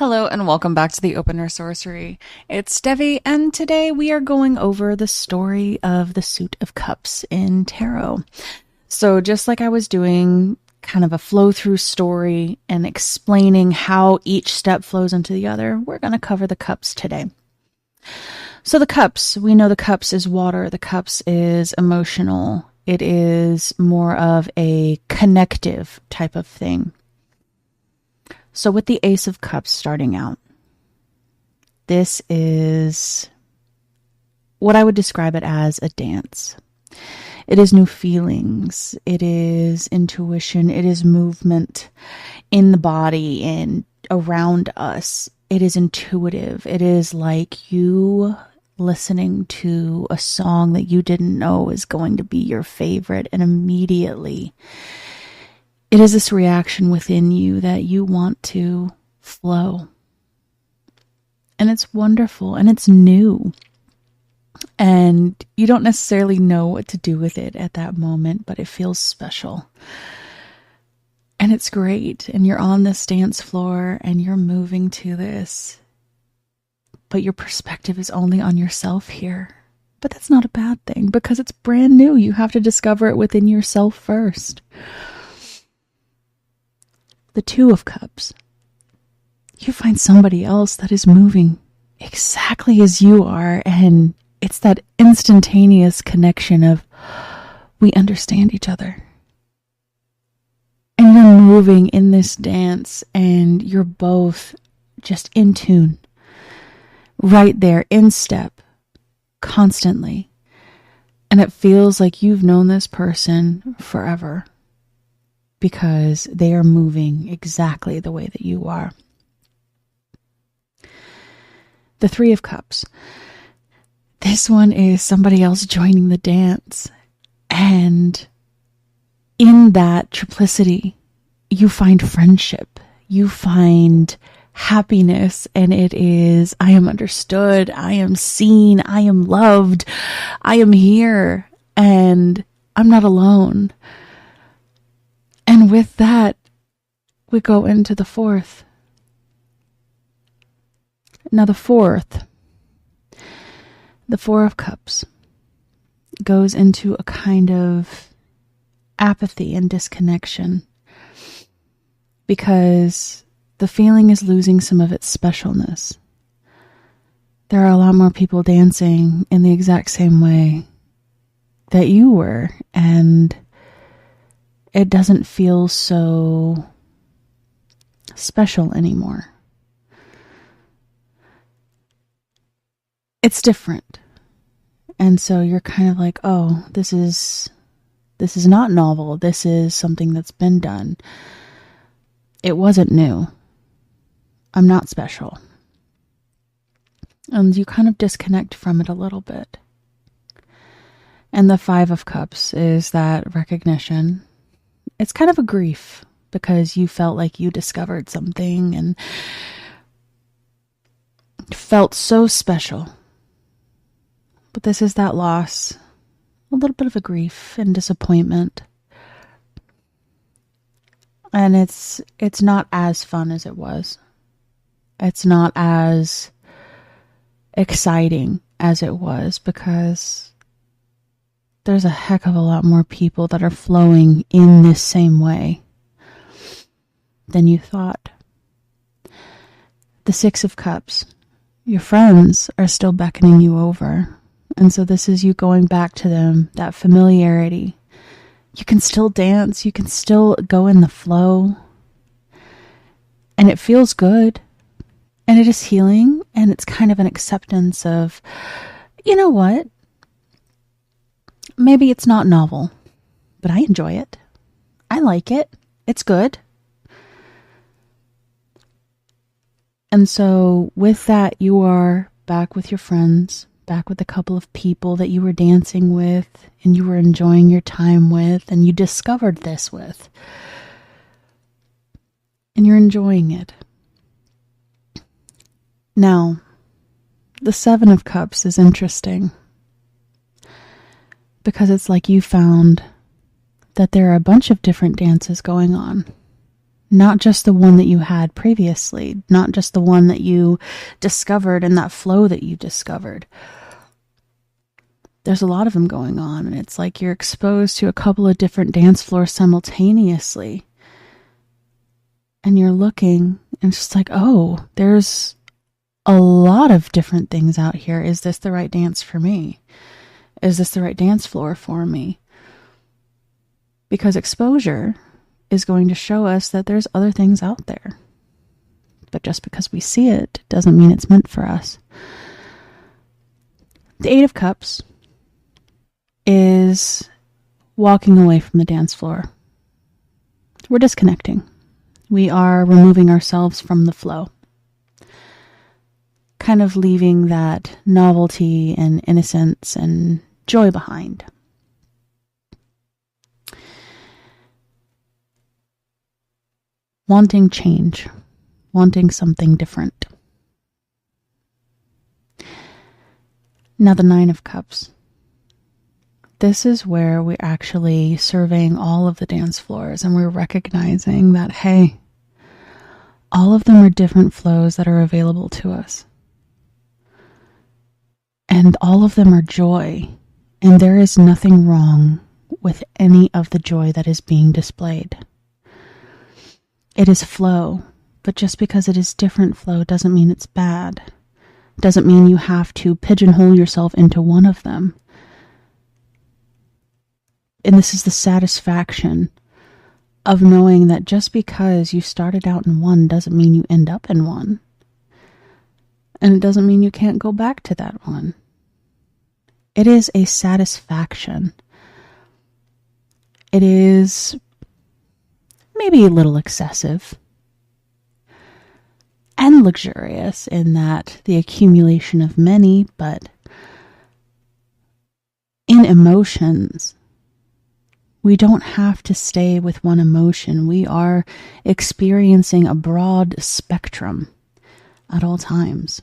Hello and welcome back to the Opener Sorcery. It's Devi, and today we are going over the story of the Suit of Cups in Tarot. So just like I was doing kind of a flow-through story and explaining how each step flows into the other, we're going to cover the cups today. So the cups, we know the cups is water, the cups is emotional. It is more of a connective type of thing. So with the Ace of Cups starting out, this is what I would describe it as a dance. It is new feelings. It is intuition. It is movement in the body and around us. It is intuitive. It is like you listening to a song that you didn't know is going to be your favorite, and immediately it is this reaction within you that you want to flow. And it's wonderful and it's new. And you don't necessarily know what to do with it at that moment, but it feels special. And it's great. And you're on this dance floor and you're moving to this. But your perspective is only on yourself here. But that's not a bad thing because it's brand new. You have to discover it within yourself first. The Two of Cups. You find somebody else that is moving exactly as you are, and it's that instantaneous connection of we understand each other. And you're moving in this dance, and you're both just in tune, right there, in step, constantly. And it feels like you've known this person forever, because they are moving exactly the way that you are. The Three of Cups. This one is somebody else joining the dance. And in that triplicity, you find friendship. You find happiness. And it is, I am understood. I am seen. I am loved. I am here. And I'm not alone. And with that, we go into the fourth. Now the fourth, the Four of Cups, goes into a kind of apathy and disconnection because the feeling is losing some of its specialness. There are a lot more people dancing in the exact same way that you were, and it doesn't feel so special anymore. It's different. And so you're kind of like, oh, this is not novel. This is something that's been done. It wasn't new. I'm not special. And you kind of disconnect from it a little bit. And the Five of Cups is that recognition. It's kind of a grief because you felt like you discovered something and felt so special. But this is that loss, a little bit of a grief and disappointment. And it's not as fun as it was. It's not as exciting as it was because there's a heck of a lot more people that are flowing in this same way than you thought. The Six of Cups. Your friends are still beckoning you over. And so this is you going back to them, that familiarity. You can still dance. You can still go in the flow. And it feels good. And it is healing. And it's kind of an acceptance of, you know what? Maybe it's not novel, but I enjoy it. I like it. It's good. And so with that, you are back with your friends, back with a couple of people that you were dancing with and you were enjoying your time with and you discovered this with. And you're enjoying it. Now, the Seven of Cups is interesting. Because it's like you found that there are a bunch of different dances going on. Not just the one that you had previously, not just the one that you discovered and that flow that you discovered. There's a lot of them going on, and it's like you're exposed to a couple of different dance floors simultaneously. And you're looking, and it's just like, oh, there's a lot of different things out here. Is this the right dance for me? Is this the right dance floor for me? Because exposure is going to show us that there's other things out there. But just because we see it doesn't mean it's meant for us. The Eight of Cups is walking away from the dance floor. We're disconnecting. We are removing ourselves from the flow. Kind of leaving that novelty and innocence and joy behind. Wanting change, wanting something different. Now the Nine of Cups. This is where we're actually surveying all of the dance floors, and we're recognizing that, hey, all of them are different flows that are available to us. And all of them are joy, and there is nothing wrong with any of the joy that is being displayed. It is flow, but just because it is different flow doesn't mean it's bad. Doesn't mean you have to pigeonhole yourself into one of them. And this is the satisfaction of knowing that just because you started out in one doesn't mean you end up in one. And it doesn't mean you can't go back to that one. It is a satisfaction. It is maybe a little excessive and luxurious in that the accumulation of many, but in emotions, we don't have to stay with one emotion. We are experiencing a broad spectrum at all times.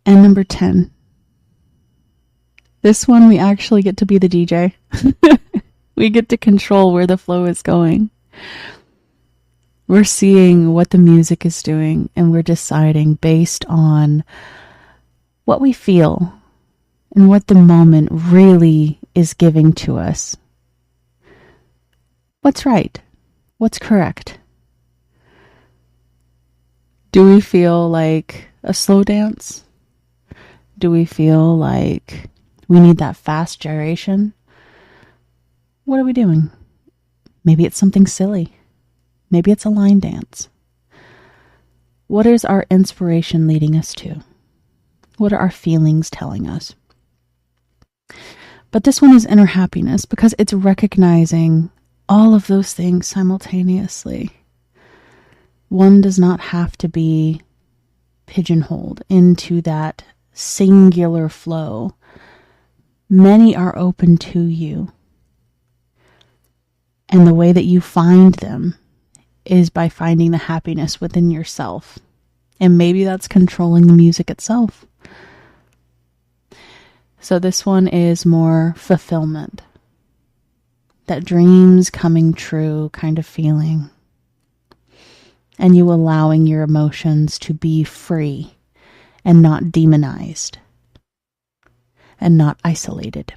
And number 10. This one we actually get to be the DJ. We get to control where the flow is going. We're seeing what the music is doing, and we're deciding based on what we feel and what the moment really is giving to us. What's right? What's correct? Do we feel like a slow dance? Do we feel like we need that fast gyration? What are we doing? Maybe it's something silly. Maybe it's a line dance. What is our inspiration leading us to? What are our feelings telling us? But this one is inner happiness because it's recognizing all of those things simultaneously. One does not have to be pigeonholed into that singular flow. Many are open to you. And the way that you find them is by finding the happiness within yourself. And maybe that's controlling the music itself. So this one is more fulfillment. That dreams coming true kind of feeling. And you allowing your emotions to be free and not demonized and not isolated.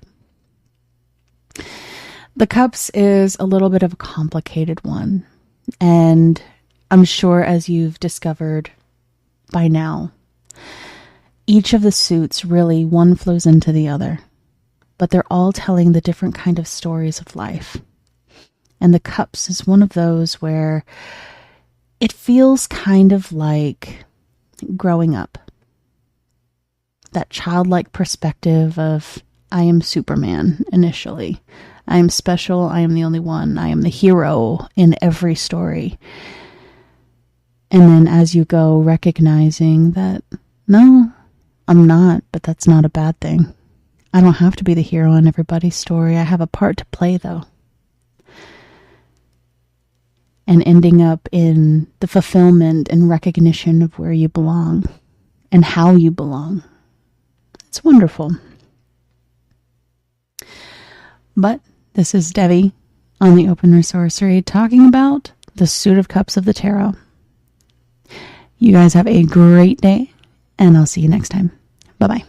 The Cups is a little bit of a complicated one. And I'm sure, as you've discovered by now, each of the suits really, one flows into the other. But they're all telling the different kind of stories of life. And the Cups is one of those where it feels kind of like growing up. That childlike perspective of, I am Superman initially. I am special. I am the only one. I am the hero in every story. And then as you go, recognizing that, no, I'm not, but that's not a bad thing. I don't have to be the hero in everybody's story. I have a part to play, though. And ending up in the fulfillment and recognition of where you belong and how you belong. It's wonderful. But this is Devi on the Opener Sorcery, talking about the Suit of Cups of the Tarot. You guys have a great day, and I'll see you next time. Bye-bye.